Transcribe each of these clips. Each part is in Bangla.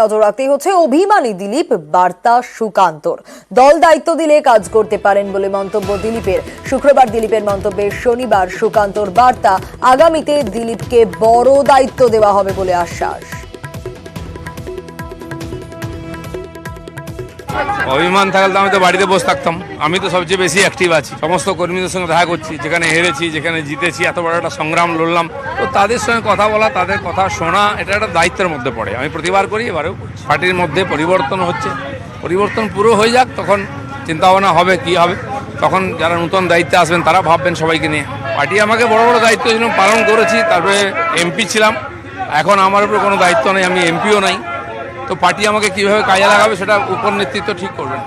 নজর রাখতেই হচ্ছে অভিমানী দিলীপ, বার্তা সুকান্তর। দল দায়িত্ব দিলে কাজ করতে পারেন বলে মন্তব্য দিলীপের। শুক্রবার দিলীপের মন্তব্যে শনিবার সুকান্তর বার্তা, আগামীতে দিলীপকে বড় দায়িত্ব দেওয়া হবে বলে আশ্বাস। অভিমান থাকলে আমি তো বাড়িতে বসে থাকতাম। আমি তো সবচেয়ে বেশি অ্যাক্টিভ আছি, সমস্ত কর্মীদের সঙ্গে দেখা করছি, যেখানে হেরেছি যেখানে জিতেছি, এত বড় একটা সংগ্রাম লড়লাম, তো তাদের সঙ্গে কথা বলা, তাদের কথা শোনা, এটা একটা দায়িত্বের মধ্যে পড়ে। আমি প্রতিবার করি, এবারেও করছি। পার্টির মধ্যে পরিবর্তন হচ্ছে, পরিবর্তন পুরো হয়ে যাক, তখন চিন্তাভাবনা হবে কি হবে, তখন যারা নতুন দায়িত্বে আসবেন তারা ভাববেন সবাইকে নিয়ে। পার্টি আমাকে বড় বড় দায়িত্ব ছিল, পালন করেছি, তারপরে এমপি ছিলাম, এখন আমার উপরে কোনো দায়িত্ব নেই, আমি এমপিও নাই। তো পার্টি আমাকে কিভাবে কাজে লাগাবে সেটা উপর নেতৃত্ব ঠিক করবেন।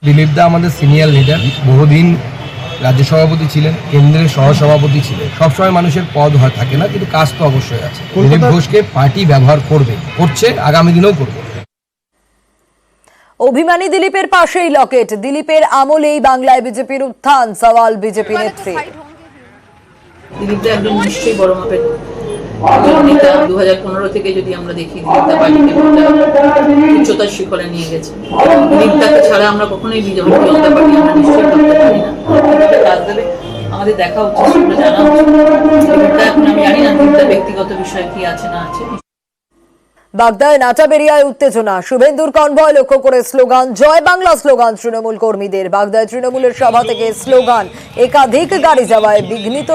দিলীপ দা আমাদের সিনিয়র লিডার, বহুদিন রাজ্য সভাপতি ছিলেন, কেন্দ্রের সহসভাপতি ছিলেন। সবসময় মানুষের পদ হয় থাকে না, কিন্তু কাজ তো অবশ্যই আছে। দিলীপ ঘোষকে পার্টি ব্যবহার করবে, করছে, আগামী দিনেও করবে। অভিমানী দিলীপের পাশেই লকেট, দিলীপের আমলেই বাংলায় বিজেপির উত্থান, সওয়াল বিজেপি নেত্রী। দিলীপ দা একজন নিশ্চয়ই বড় মাপের নেতা। 2015 থেকে যদি আমরা দেখি, দিলীপ দা পার্টিকে উচ্চতার শিখরে নিয়ে গেছে। দিলীপ দাকে ছাড়া আমরা কখনোই জনতা পার্টি আমরা নিশ্চয়ই করতে পারি না। কাজ দেবে, আমাদের দেখা উচিত, সেগুলো জানা উচিত। দিলীপ দা এখন আমি জানি না দিলীপ দা ব্যক্তিগত বিষয় কি আছে না আছে। বাগদায় নাটাবেরিয়ায় উত্তেজনা, শুভেন্দুর কনভয় লক্ষ্য করে স্লোগান, জয় বাংলা স্লোগান তৃণমূল কর্মীদের। বাগদায় তৃণমূলের সভা থেকে স্লোগান, একাধিক গাড়ি যাওয়ায় বিঘ্নিত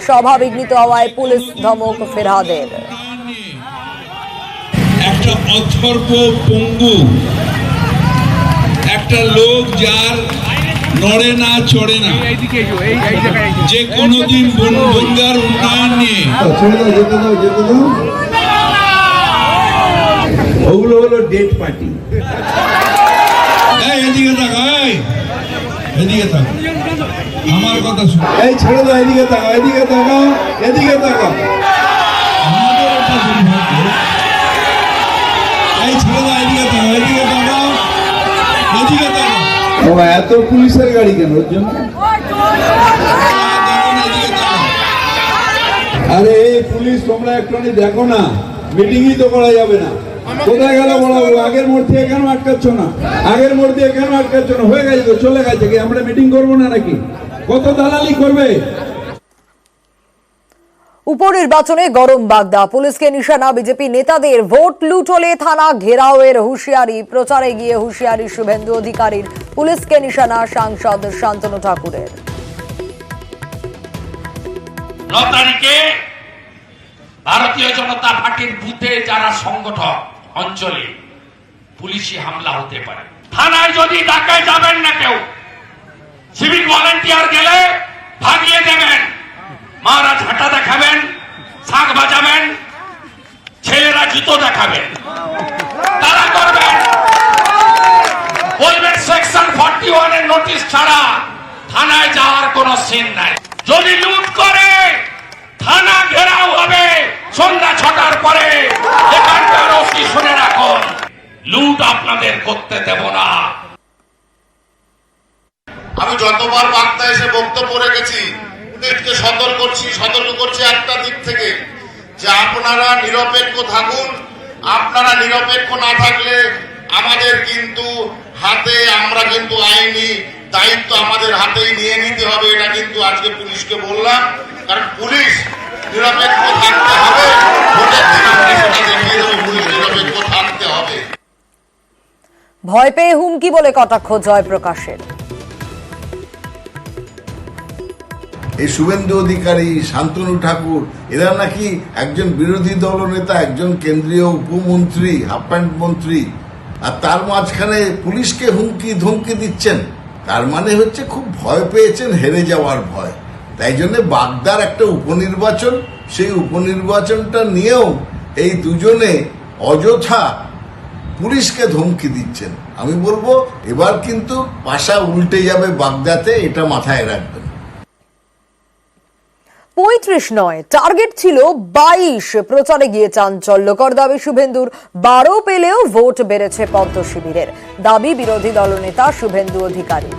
সভা বিঘ্নিত হওয়ায় পুলিশ ধমক ফেরহাদের। একটা অথর্ব পঙ্গু একটা লোক, যার নড়ে না চড়ে না, যে কোনোদিন বনগঙ্গার উন্নয়ন নিয়ে, ওগুলো হলো ডেট পার্টি। এদিকে তাকা, এদিকে তাকা, আমার কথা শুনো। এই ছেড়ে দাও, এদিকে তাকা, এদিকে তাকা, এদিকে তাকা। আমাদের একটা দুর্ভাগ্য। এই ছেড়ে দাও, এদিকে তাকা, এদিকে তাকা, এদিকে তাকা। বাবা, এত পুলিশের গাড়ি কেন ওর জন্য? আরে এই পুলিশ তোমরা একটুখানি দেখো না, মিটিংই তো করা যাবে না। কোথায় গেল বলা, আগের মোড় থেকে কেন আটকাচ্ছ না? আগের মোড় দিয়ে কেন আটকাচ্ছ না? হয়ে গেছে, চলে গেছে, কি আমরা মিটিং করবো না নাকি? কত দালালি করবে? উপনির্বাচনে গরম বাগদা, পুলিশকে নিশানা বিজেপি নেতাদের। ভোট লুট হলে থানা ঘেরাওয়ের হুঁশিয়ারি, প্রচারে গিয়ে হুঁশিয়ারি শুভেন্দু অধিকারীর। পুলিশকে নিশানা সাংসদ শান্তনু ঠাকুরের। 9 তারিখে ভারতীয় জনতা পার্টির বুথে যারা সংগঠক অঞ্চলে পুলিশি হামলা হতে পারে। থানায় যদি ডাকায় যাবেন না কেউ, সিভিক ভলান্টিয়ার গেলে ভাগিয়ে দেবেন, মারা ঝাঁটা দেখাবেন, শাঁখ বাজাবেন, ছেলেরা জুতো দেখাবেন, তারা করবেন। বলবেন সেকশন 41 এর নোটিশ ছাড়া থানায় যাওয়ার কোন সিন নাই। যদি লুট করে থানা ঘেরাও হবে সন্ধ্যা 6টার পরে। এখানকার ওসি শুনে রাখুন, লুট আপনাদের করতে দেব না। আমি যতবার বার্তা এসে বক্তব্য রেখেছি, পুলিশকে সতর্ক করছি একটা দিক থেকে, যে আপনারা নিরপেক্ষ থাকুন। আপনারা নিরপেক্ষ না থাকলে আমাদের কিন্তু হাতে, আমরা কিন্তু আইনি দায়িত্ব আমাদের হাতেই নিয়ে নিতে হবে। এটা কিন্তু আজকে পুলিশকে বললাম, কারণ পুলিশ নিরপেক্ষ থাকতে হবে। ভোটের দিন আমরা সেটা দেখিয়ে দেবো, পুলিশ নিরপেক্ষ থাকতে হবে। ভয় পেয়ে হুমকি বলে কটাক্ষ জয়প্রকাশের। এই শুভেন্দু অধিকারী, শান্তনু ঠাকুর, এরা নাকি একজন বিরোধী দলনেতা, একজন কেন্দ্রীয় উপমন্ত্রী, হাফ প্যান্ট মন্ত্রী, আর তার মাঝখানে পুলিশকে হুমকি ধমকি দিচ্ছেন। তার মানে হচ্ছে খুব ভয় পেয়েছেন, হেরে যাওয়ার ভয়। তাই জন্য বাগদার একটা উপনির্বাচন, সেই উপনির্বাচনটা নিয়েও এই দুজনে অযথা পুলিশকে ধমকি দিচ্ছেন। আমি বলবো এবার কিন্তু পাশা উল্টে যাবে বাগদাতে, এটা মাথায় রাখবেন। 35 নয়, টার্গেট ছিল 22। প্রচারে গিয়ে চাঞ্চল্যকর দাবি শুভেন্দুর, 12 পেলেও ভোট বেড়েছে পদ্ম শিবিরের। দাবি বিরোধী দলনেতা শুভেন্দু অধিকারী।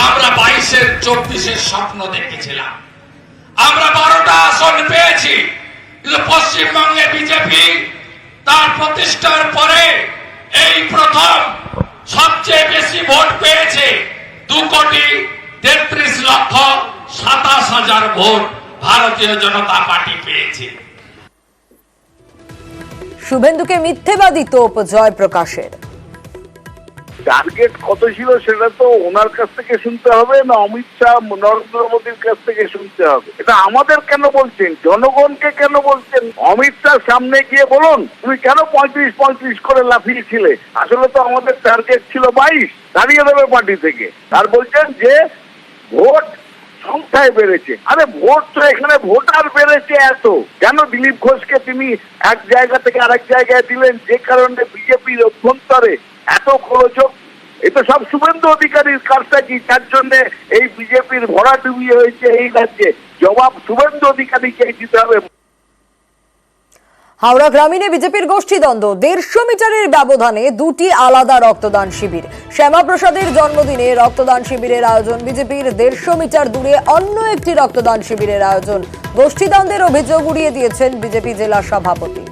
আমরা 22-এর 24-এর স্বপ্ন দেখেছিলাম, আমরা 12টা আসন পেয়েছি, কিন্তু পশ্চিমবঙ্গে বিজেপি তার প্রতিষ্ঠার পরে এই প্রথম সবচেয়ে বেশি ভোট পেয়েছে, 2,33,27,000 ভোট ভারতীয় জনতা পার্টি পেয়েছে। শুভেন্দুকে মিথ্যেবাদী তোপ জয়প্রকাশের। টার্গেট কত ছিল সেটা তো ওনার কাছ থেকে শুনতে হবে না অমিত শাহ নরেন্দ্র মোদীর কাছ থেকে শুনতে হবে? এটা আমাদের কেন বলছেন, জনগণকে কেন বলছেন? অমিত শাহ সামনে গিয়ে বলুন তুমি কেন 35-35 করে লাফিয়েছিলে? আসলে তো আমাদের টার্গেট ছিল 22, দাঁড়িয়ে দেবে পার্টি থেকে। আর বলছেন যে ভোট সংখ্যায় বেড়েছে। আরে ভোট তো এখানে ভোটার বেড়েছে এত, কেন দিলীপ ঘোষকে তিনি এক জায়গা থেকে আরেক জায়গায় দিলেন, যে কারণে বিজেপির অভ্যন্তরে এত খোলযোগ? এ তো সব শুভেন্দু অধিকারীর কারসাজি, যার জন্য এই বিজেপির ভরাডুবি হয়েছে এই রাজ্যে। জবাব শুভেন্দু অধিকারীকে দিতে হবে। হাওড়া গ্রামীণে বিজেপির গোষ্ঠীদ্বন্দ্ব, 150 মিটারের ব্যবধানে দুটি আলাদা রক্তদান শিবির। শ্যামাপ্রসাদের জন্মদিনে রক্তদান শিবিরের আয়োজন, বিজেপির 150 মিটার দূরে অন্য একটি রক্তদান শিবিরের আয়োজন। গোষ্ঠীদ্বন্দ্বের অভিযোগ উড়িয়ে দিয়েছেন বিজেপি জেলা সভাপতি।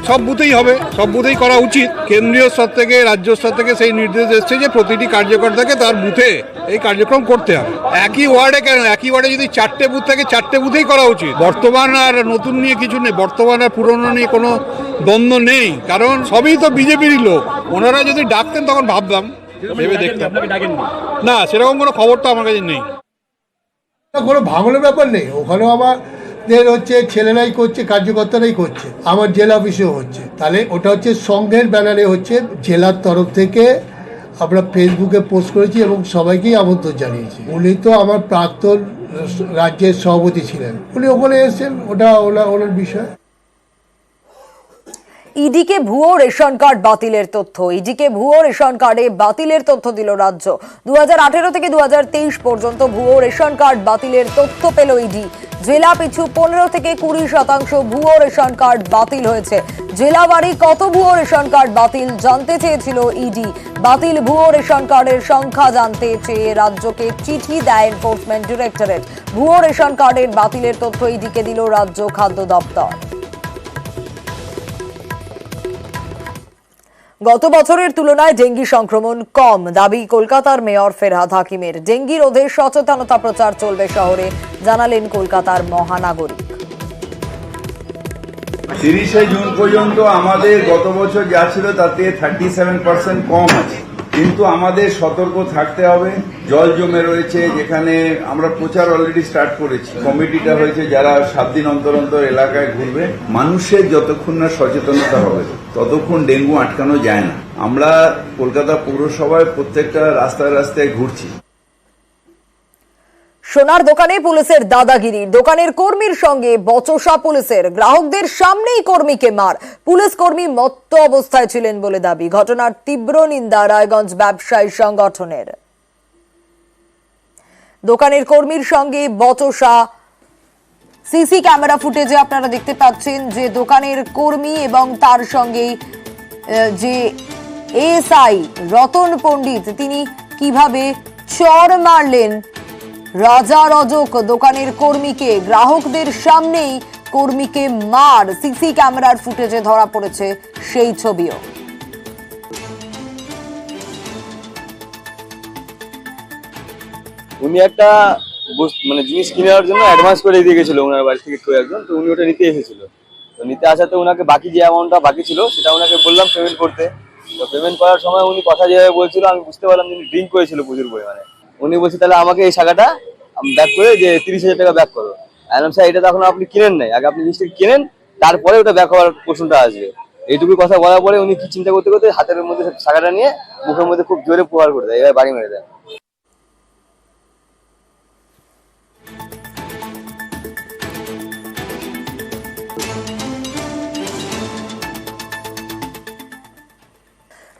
সব বুথেই হবে, সব বুথেই করা উচিত। কেন্দ্রীয় স্তর থেকে রাজ্য স্তর থেকে সেই নির্দেশ এসছে যে প্রতিটি কার্যকর্তাকে তার বুথে এই কার্যক্রম করতে হবে। একই ওয়ার্ডে কেন, একই ওয়ার্ডে যদি 4টে বুথ থাকে 4টে বুথেই করা উচিত। বর্তমান আর নতুন নিয়ে কিছু নেই, বর্তমান আর পুরনো নিয়ে কোনো দ্বন্দ্ব নেই, কারণ সবই তো বিজেপিরই লোক। ওনারা যদি ডাকতেন তখন ভাবতাম, ভেবে দেখতাম। না, সেরকম কোনো খবর তো আমার কাছে নেই। কোনো ভাঙনের ব্যাপার নেই, ওখানেও আমাদের হচ্ছে ছেলেরাই করছে, কার্যকর্তারাই করছে, আমার জেলা অফিসেও হচ্ছে। তাহলে ওটা হচ্ছে সংঘের ব্যানারে হচ্ছে, জেলার তরফ থেকে আমরা ফেসবুকে পোস্ট করেছি এবং সবাইকেই আমন্ত্রণ জানিয়েছি। উনি তো আমার প্রাক্তন রাজ্যের সভাপতি ছিলেন, উনি ওখানে এসেছেন, ওটা ওনার বিষয়। ইডিকে ভুয়ো রেশন কার্ড বাতিলের তথ্য, ইডিকে ভুয়ো রেশন কার্ডে বাতিলের তথ্য দিল রাজ্য। 2018 থেকে 2023 পর্যন্ত ভুয়ো রেশন কার্ড বাতিলের তথ্য পেল ইডি। জেলা পিছু 15 থেকে 20% ভুয়ো রেশন কার্ড বাতিল হয়েছে। জেলাবাড়ি কত ভুয়ো রেশন কার্ড বাতিল জানতে চেয়েছিল ইডি। বাতিল ভুয়ো রেশন কার্ডের সংখ্যা জানতে চেয়ে রাজ্যকে চিঠি দেয় এনফোর্সমেন্ট ডিরেক্টরেট। ভুয়ো রেশন কার্ডের বাতিলের তথ্য ইডিকে দিল রাজ্য খাদ্য দপ্তর। গত বছরের তুলনায় ডেঙ্গি সংক্রমণ কম, দাবি কলকাতার মেয়র ফেরহাদ হাকিমের। ডেঙ্গি রোধে সচেতনতা প্রচার চলবে শহরে, জানালেন কলকাতার মহানাগরিক। 30শে জুন পর্যন্ত আমাদের গত বছর যা ছিল তাতে 37% কম আছে, কিন্তু আমাদের সতর্ক থাকতে হবে। জল জমে রয়েছে, যেখানে আমরা প্রচার অলরেডি স্টার্ট করেছি, কমিটিটা হয়েছে যারা 7 দিন অন্তর অন্তর এলাকায় ঘুরবে। মানুষের যতক্ষণ না সচেতনতা হবে ততক্ষণ ডেঙ্গু আটকানো যায় না। আমরা কলকাতা পৌরসভায় প্রত্যেকটা রাস্তায় রাস্তায় ঘুরছি। সোনার দোকানে পুলিশের দাদাগিরি, দোকানের কর্মীর সঙ্গে বচসা পুলিশের, গ্রাহকদের সামনেই কর্মীকে মার। পুলিশ কর্মী মত্ত অবস্থায় ছিলেন বলে দাবি। ঘটনার তীব্র নিন্দা রায়গঞ্জ ব্যবসায়ী সংগঠনের। দোকানের কর্মীর সঙ্গে বচসা, সিসি ক্যামেরা ফুটেজে আপনারা দেখতে পাচ্ছেন যে দোকানের কর্মী এবং তার সঙ্গে যে এসআই রতন পণ্ডিত, তিনি কিভাবে চড় মারলেন রাজারজক দোকানের কর্মীকে। গ্রাহকদের সামনেই কর্মীকে মার, সিসি ক্যামেরার ফুটেজে ধরা পড়েছে সেই ছবিও। উনি একটা জিনিস কেনার জন্য অ্যাডভান্স করে দিয়ে গেছিল ওনার বাড়ি থেকে কেউ একজন, তো উনি ওটা নিতে এসেছিল। তো নিতে আসাতে ওনাকে বাকি যে অ্যামাউন্টটা বাকি ছিল সেটা ওনাকে বললাম পেমেন্ট করতে। তো পেমেন্ট করার সময় উনি কথা যেভাবে বলছিল আমি বুঝতে পারলাম যে উনি ড্রিঙ্ক করেছিল প্রচুর পরিমাণে। উনি বলছে তাহলে আমাকে এই টাকাটা ব্যাক করে যে 30,000 টাকা ব্যাক করো। আমি স্যার এটা তো এখন আপনি কিনেন নাই, আগে আপনি জিনিসটা কিনেন তারপরে ওটা ব্যাক হওয়ার প্রশ্নটা আসবে। এইটুকু কথা বলার পরে উনি কি চিন্তা করতে করতে হাতের মধ্যে টাকাটা নিয়ে মুখের মধ্যে খুব জোরে প্রহার করে দেয়, এবার বাড়ি মেরে দেয়।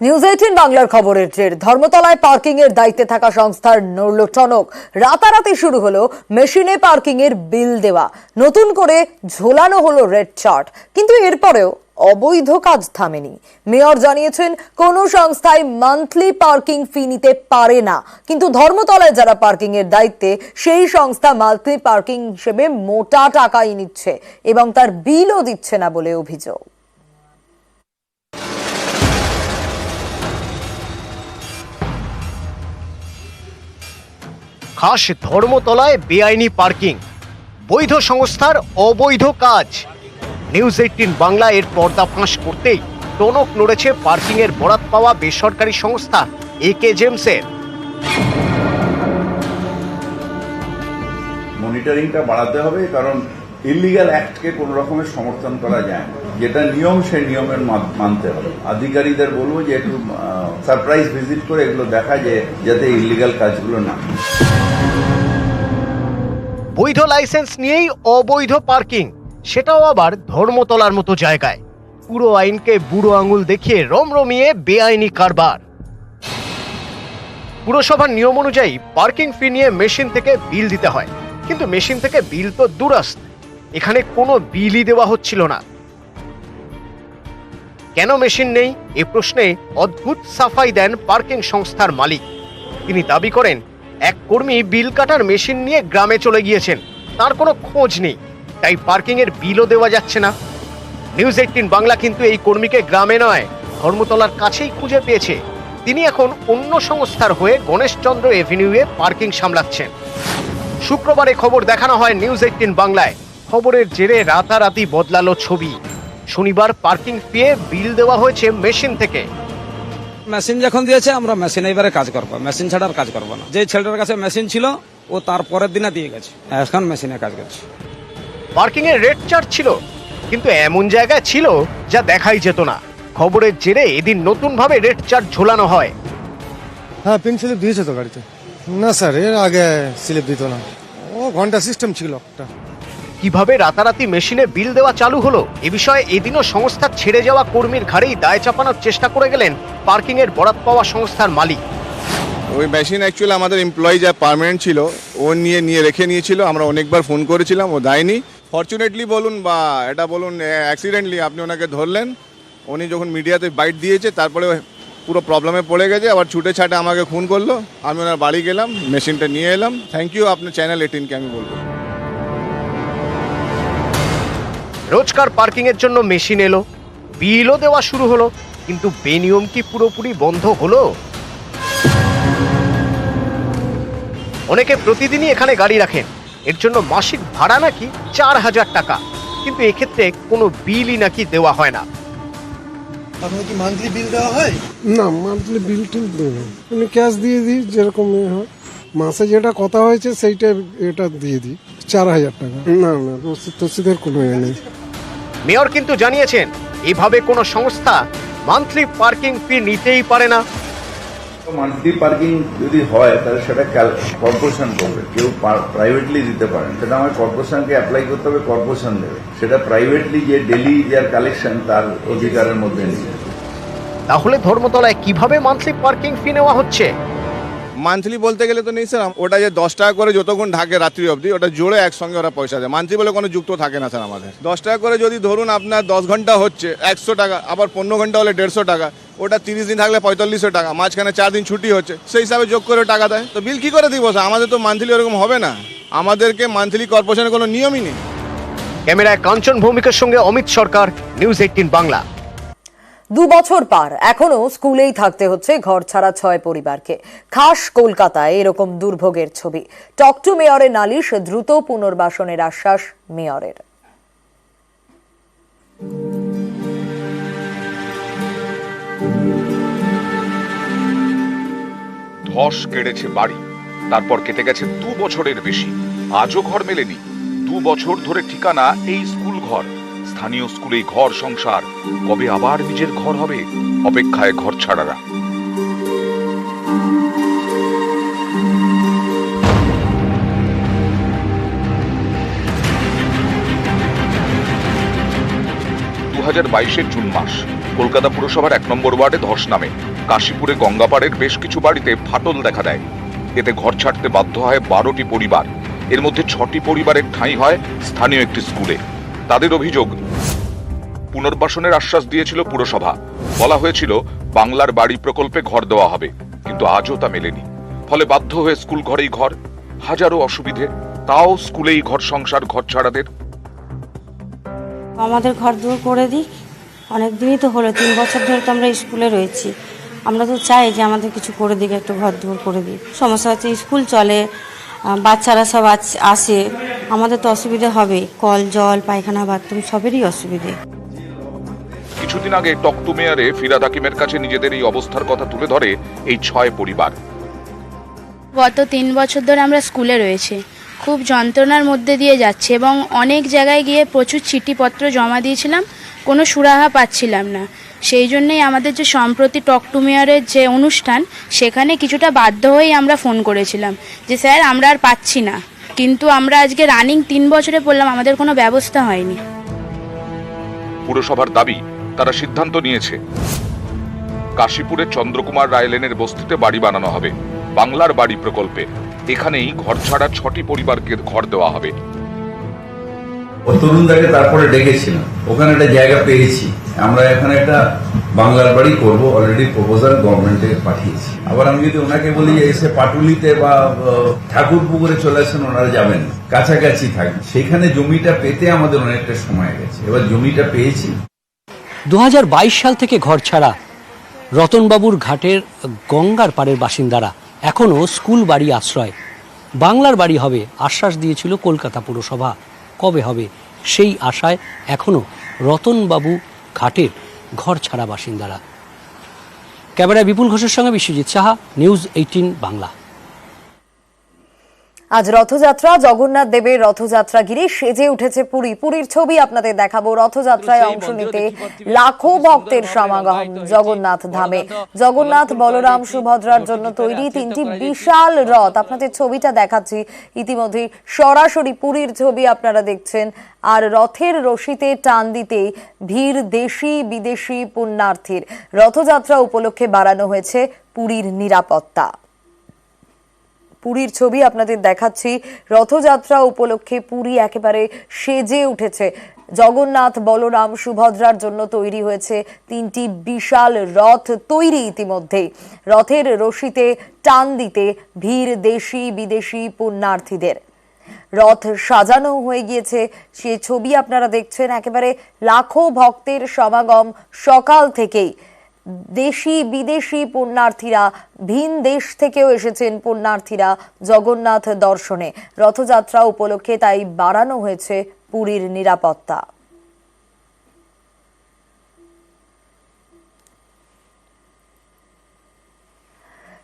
নিউজ 18 বাংলার খবরের জের। ধর্মতলায় পার্কিং এর দায়িত্বে থাকা সংস্থার নড়ল টনক। রাতারাতি শুরু হলো মেশিনে পার্কিং এর বিল দেওয়া, নতুন করে ঝোলানো হলো রেড চার্ট। কিন্তু এরপরেও অবৈধ কাজ থামেনি। মেয়র জানিয়েছেন কোন সংস্থায় মান্থলি পার্কিং ফি নিতে পারে না, কিন্তু ধর্মতলায় যারা পার্কিং এর দায়িত্বে সেই সংস্থা মান্থলি পার্কিং হিসেবে মোটা টাকাই নিচ্ছে এবং তার বিলও দিচ্ছে না বলে অভিযোগ। খাস ধর্মতলায় বেআইনি পার্কিং, বৈধ সংস্থার অবৈধ কাজ। নিউজ 18 বাংলা এর পর্দা ফাঁস করতেই টনক নড়েছে পার্কিং এর বরাত পাওয়া বেসরকারি সংস্থা একে জেমসের। মনিটরিংটা বাড়াতে হবে, কারণ ইলিগাল অ্যাক্টকে কোনো রকমের সমর্থন করা যায় না। যেটা নিয়ম সেই নিয়মের মানতে হবে। আধিকারিকদের বলবো যে একটু সারপ্রাইজ ভিজিট করে এগুলো দেখা যায়, যাতে ইলিগাল কাজগুলো না। বৈধ লাইসেন্স নিয়েই অবৈধ পার্কিং, সেটাও আবার ধর্মতলার মতো জায়গায়। পুরো আইনকে বুড়ো আঙুল দেখিয়ে রমরমিয়ে বেআইনি কারবার। পুরসভার নিয়ম অনুযায়ী পার্কিং ফি নিয়ে মেশিন থেকে বিল দিতে হয়, কিন্তু মেশিন থেকে বিল তো দূরস্থ, এখানে কোনো বিলই দেওয়া হচ্ছিল না। কেন মেশিন নেই এ প্রশ্নে অদ্ভুত সাফাই দেন পার্কিং সংস্থার মালিক। তিনি দাবি করেন এক কর্মী বিল কাটার মেশিন নিয়ে গ্রামে চলে গিয়েছেন, তার কোনো খোঁজ নেই, তাই পার্কিং এর বিলও দেওয়া যাচ্ছে না। নিউজ 18 বাংলা কিন্তু এই কর্মীকে গ্রামে নয়, ধর্মতলার কাছেই খুঁজে পেয়েছে। তিনি এখন অন্য সংস্থার হয়ে গণেশচন্দ্র এভিনিউয়ে পার্কিং সামলাচ্ছেন। শুক্রবারে খবর দেখানো হয় নিউজ 18 বাংলায়। খবরের জেরে রাতারাতি বদলালো ছবি। শনিবার পার্কিং ফিয়ে বিল দেওয়া হয়েছে মেশিন থেকে। মেশিন যখন দিয়েছে আমরা মেশিন এবারে কাজ করবো, মেশিন ছাড়া আর কাজ করবো না। যে ছেলেটার কাছে মেশিন ছিল ও তার পরের দিনে দিয়ে গেছে, এখন মেশিনে কাজ করছে। পার্কিং এর রেট চার্জ ছিল, কিন্তু এমন জায়গায় ছিল যা দেখাই যেত না। খবরের জেরে এদিন নতুন ভাবে রেট চার্জ ঝোলানো হয়। হ্যাঁ, পিন স্লিপ দিয়েছে তো গাড়িতে। না স্যার, এর আগে স্লিপ দিত না, ও ঘন্টা সিস্টেম ছিল একটা। কিভাবে রাতারাতি মেশিনে বিল দেওয়া চালু হলো এ বিষয়ে এদিনও সংস্থা ছেড়ে যাওয়া কর্মীর ঘাড়েই দায় চাপানোর চেষ্টা করে গেলেন পার্কিং এর বরাত পাওয়া সংস্থার মালিক। ওই মেশিন অ্যাকচুয়ালি আমাদের এমপ্লয়ি যা পার্মানেন্ট ছিল ও নিয়ে রেখে নিয়েছিল। আমরা অনেকবার ফোন করেছিলাম, ও দেয়নি। ফরচুনেটলি বলুন বা এটা বলুন অ্যাক্সিডেন্টলি আপনি ওনাকে ধরলেন। উনি যখন মিডিয়াতে বাইট দিয়েছে তারপরে পুরো প্রবলেমে পড়ে গেছে, আবার ছুটে ছাটে আমাকে ফোন করলো। আমি ওনার বাড়ি গেলাম, মেশিনটা নিয়ে এলাম। থ্যাংক ইউ আপনার চ্যানেল 18কে আমি বলবো। রোজকার পার্কিং এর জন্য মেশিন এলো, বিলও দেওয়া শুরু হলো, কিন্তু বেনিয়ম কি পুরোপুরি বন্ধ হলো? অনেকে প্রতিদিনই এখানে গাড়ি রাখেন, এর জন্য মাসিক ভাড়া নাকি 4000 টাকা, কিন্তু এক্ষেত্রে কোনো বিলই নাকি দেওয়া হয় না। আপনার কি মান্থলি বিল দেওয়া হয়? না, মান্থলি বিল টিল দিই না, আমি ক্যাশ দিয়ে দিই যেরকম হয়। মাসে যেটা কথা হয়েছে সেইটা এটা দিয়ে দিই, 4000 টাকা। না না, রসিদের কোনো ইয়ে নেই। মেয়র কিন্তু জানিয়েছেন এইভাবে কোনো সংস্থা মান্থলি পার্কিং ফি নিতেই পারে না। মান্থলি পার্কিং যদি হয় তাহলে সেটা কর্পোরেশন করবে, কেউ প্রাইভেটলি দিতে পারেন। সেটা আমার কর্পোরেশনকে অ্যাপ্লাই করতে হবে, কর্পোরেশন দেবে। সেটা প্রাইভেটলি যে ডেলি যার কালেকশন তার অধিকারের মধ্যে নেই। তাহলে ধর্মতলায় কিভাবে মান্থলি পার্কিং ফি নেওয়া হচ্ছে? মান্থলি বলতে গেলে তো নেই স্যার, ওটা যে 10 টাকা করে যতক্ষণ ঢাকে রাত্রি অবধি, ওটা জোড়ে একসঙ্গে ওরা পয়সা দেয়। মান্থলি বলে কোনো যুক্ত থাকে না স্যার আমাদের। 10 টাকা করে যদি ধরুন আপনার 10 ঘন্টা হচ্ছে 100 টাকা, আবার 15 ঘন্টা হলে 150 টাকা, ওটা 30 দিন থাকলে 4500 টাকা, মাঝখানে 4 দিন ছুটি হচ্ছে, সেই হিসাবে যোগ করে টাকা দেয়। তো বিল কি করে দিব স্যার? আমাদের তো মান্থলি ওরকম হবে না, আমাদেরকে মান্থলি কর্পোরেশনের কোনো নিয়মই নেই। ক্যামেরায় কাঞ্চন ভৌমিকের সঙ্গে অমিত সরকার, নিউজ 18 বাংলা। 2 বছর পার এখনো স্কুলেই থাকতে হচ্ছে ঘর ছাড়া 6 পরিবারকে। খাস কলকাতায় এরকম দুর্ভোগের ছবি। টক টু মেয়রের নালিশ, দ্রুত পুনর্বাসনের আশ্বাস মেয়রের। ধস কেড়েছে বাড়ি, তারপর কেটে গেছে 2 বছরের বেশি, আজও ঘর মেলেনি। 2 বছর ধরে ঠিকানা এই স্কুল ঘর, স্থানীয় স্কুলেই ঘর সংসার। কবে আবার নিজের ঘর হবে, অপেক্ষায় ঘর ছাড়ারা। জুন মাস, কলকাতা পুরসভার 1 নম্বর ওয়ার্ডে ধস নামে। কাশীপুরে গঙ্গাপাড়ের বেশ কিছু বাড়িতে ফাটল দেখা দেয়। এতে ঘর ছাড়তে বাধ্য হয় 12টি পরিবার। এর মধ্যে 6টি পরিবারের ঠাঁই হয় স্থানীয় একটি স্কুলে। তাদের অভিযোগ, পুনর্বাসনের আশ্বাস দিয়েছিল পুরসভা। বলা হয়েছিল বাংলার বাড়ি প্রকল্পে ঘর দেওয়া হবে, কিন্তু আজও তা মেলেনি। ফলে বাধ্য হয়ে স্কুল ঘরেই ঘর, হাজারো অসুবিধে, তাও স্কুলেই ঘর সংসার ঘর ছাড়াদের। আমাদের ঘর দুয়ার করে দিক, অনেক দিনই তো হলো, 3 বছর ধরে তো আমরা স্কুলে রয়েছি। আমরা তো চাই যে আমাদের কিছু করে দিক, একটু ঘর দুয়ার করে দিক। সমস্যা হচ্ছে স্কুল চলে, বাচ্চারা সব আসে, আমাদের তো অসুবিধা হবে, কল জল পায়খানা বাথরুম সবেরই অসুবিধে। কিছুদিন আগে টকটু মেয়ারে ফিরাদ হাকিমের কাছে নিজেদের এই অবস্থার কথা তুলে ধরে এই 6 পরিবার। গত 3 বছর ধরে আমরা স্কুলে রয়েছে, খুব যন্ত্রণার মধ্যে দিয়ে যাচ্ছে এবং অনেক জায়গায় গিয়ে প্রচুর চিঠিপত্র জমা দিয়েছিলাম, কোনো সুরাহা পাচ্ছিলাম না। সেই জন্যই আমাদের যে সম্প্রতি টক টু মেয়রের যে অনুষ্ঠান, সেখানে কিছুটা বাধ্য হয়েই আমরা ফোন করেছিলাম যে স্যার আমরা আর পাচ্ছি না, কিন্তু আমরা আজকে রানিং 3 বছরে পড়লাম, আমাদের কোনো ব্যবস্থা হয়নি। পুরসভার দাবি তারা সিদ্ধান্ত নিয়েছে, কাশীপুরের চন্দ্রকুমার রায় লেনের বস্তিতে বাড়ি বানানো হবে বাংলার বাড়ি প্রকল্পে। এখানেই ঘর ছাড়া 6টি পরিবারকে ঘর দেওয়া হবে। তরুণদাকে তারপরে ডেকেছিলাম, ওখানে একটা জায়গা পেয়েছি, আমরা এখানে একটা বাংলার বাড়ি করব, অলরেডি প্রপোজাল গভর্নমেন্টে পাঠিয়েছি। আবার আমি যদি ওনাকে বলি যে এসে পাটুলিতে বা ঠাকুরপুকুরে চলে আসেন, ওনারা যাবেন না, কাছাকাছি থাকবে। সেখানে জমিটা পেতে আমাদের অনেকটা সময় গেছে, এবার জমিটা পেয়েছি। 2022 সাল থেকে ঘর ছাড়া রতনবাবুর ঘাটের গঙ্গার পাড়ের বাসিন্দারা এখনও স্কুল বাড়ি আশ্রয়। বাংলার বাড়ি হবে আশ্বাস দিয়েছিল কলকাতা পুরসভা। কবে হবে সেই আশায় এখনও রতনবাবু ঘাটের ঘর ছাড়া বাসিন্দারা। ক্যামেরায় বিপুল ঘোষের সঙ্গে বিশ্বজিৎ সাহা, নিউজ 18 বাংলা। আজ রথযাত্রা, জগন্নাথ দেবের রথযাত্রা ঘিরে সেজে উঠেছে পুরী। পুরীর ছবি আপনাদের দেখাবো। রথযাত্রায় অংশ নিতে লাখো ভক্তের সমাগম জগন্নাথ ধামে। জগন্নাথ, বলরাম, সুভদ্রার জন্য তৈরি 3টি বিশাল রথ। আপনাদের ছবিটা দেখাচ্ছি ইতিমধ্যে, সরাসরি পুরীর ছবি আপনারা দেখছেন। আর রথের রশিতে টান দিতে ভিড় দেশি বিদেশি পুণ্যার্থীর। রথযাত্রা উপলক্ষে বাড়ানো হয়েছে পুরীর নিরাপত্তা। পুরীর ছবি আপনাদের দেখাচ্ছি। রথযাত্রা উপলক্ষে পুরী একেবারে সেজে উঠেছে। জগন্নাথ, বলরাম, সুভদ্রার জন্য তৈরি হয়েছে 3টি বিশাল রথ তৈরি ইতিমধ্যেই। রথের রশিতে টান দিতে ভিড় দেশি বিদেশি পুণ্যার্থীদের। রথ সাজানো হয়ে গিয়েছে, সে ছবি আপনারা দেখছেন। একেবারে লাখো ভক্তের সমাগম সকাল থেকেই। দেশি বিদেশি পুণ্যার্থীরা, ভিন দেশ থেকেও এসেছেন পুণ্যার্থীরা জগন্নাথ দর্শনে। রথযাত্রা উপলক্ষে তাই বাড়ানো হয়েছে পুরীর নিরাপত্তা।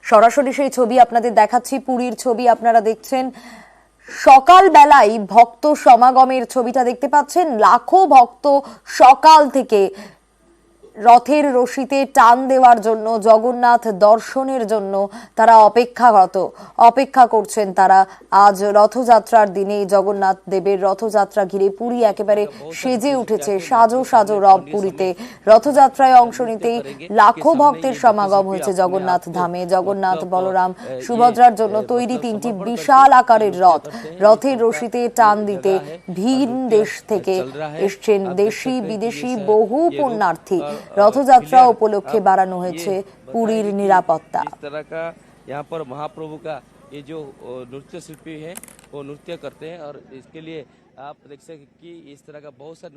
সরাসরি সেই ছবি আপনাদের দেখাচ্ছি। পুরীর ছবি আপনারা দেখছেন। সকাল বেলায় ভক্ত সমাগমের ছবিটা দেখতে পাচ্ছেন। লাখো ভক্ত সকাল থেকে রথের রশিতে টান দেওয়ার জন্য, জগন্নাথ দর্শনের জন্য তারা অপেক্ষা করছেন। তারা আজ রথযাত্রার দিনে জগন্নাথ দেবের রথযাত্রা ঘিরে পুরী একেবারে সেজে উঠেছে। সাজো সাজো রব পুরীতে। রথযাত্রায় অংশ নিতেই লাখো ভক্তের সমাগম হয়েছে জগন্নাথ ধামে। জগন্নাথ, বলরাম, সুভদ্রার জন্য তৈরি 3টি বিশাল আকারের রথ। রথের রশিতে টান দিতে ভিন দেশ থেকে এসছেন দেশি বিদেশি বহু পুণ্যার্থী। রথযাত্রা উপলক্ষে বাড়ানো হয়েছে পুরীর নিরাপত্তা। यहाँ पर महाप्रभु का ये जो नृत्य शिल्पी है वो नृत्य करते हैं और इसके लिए आप देख सकते हैं कि इस तरह का बहुत सा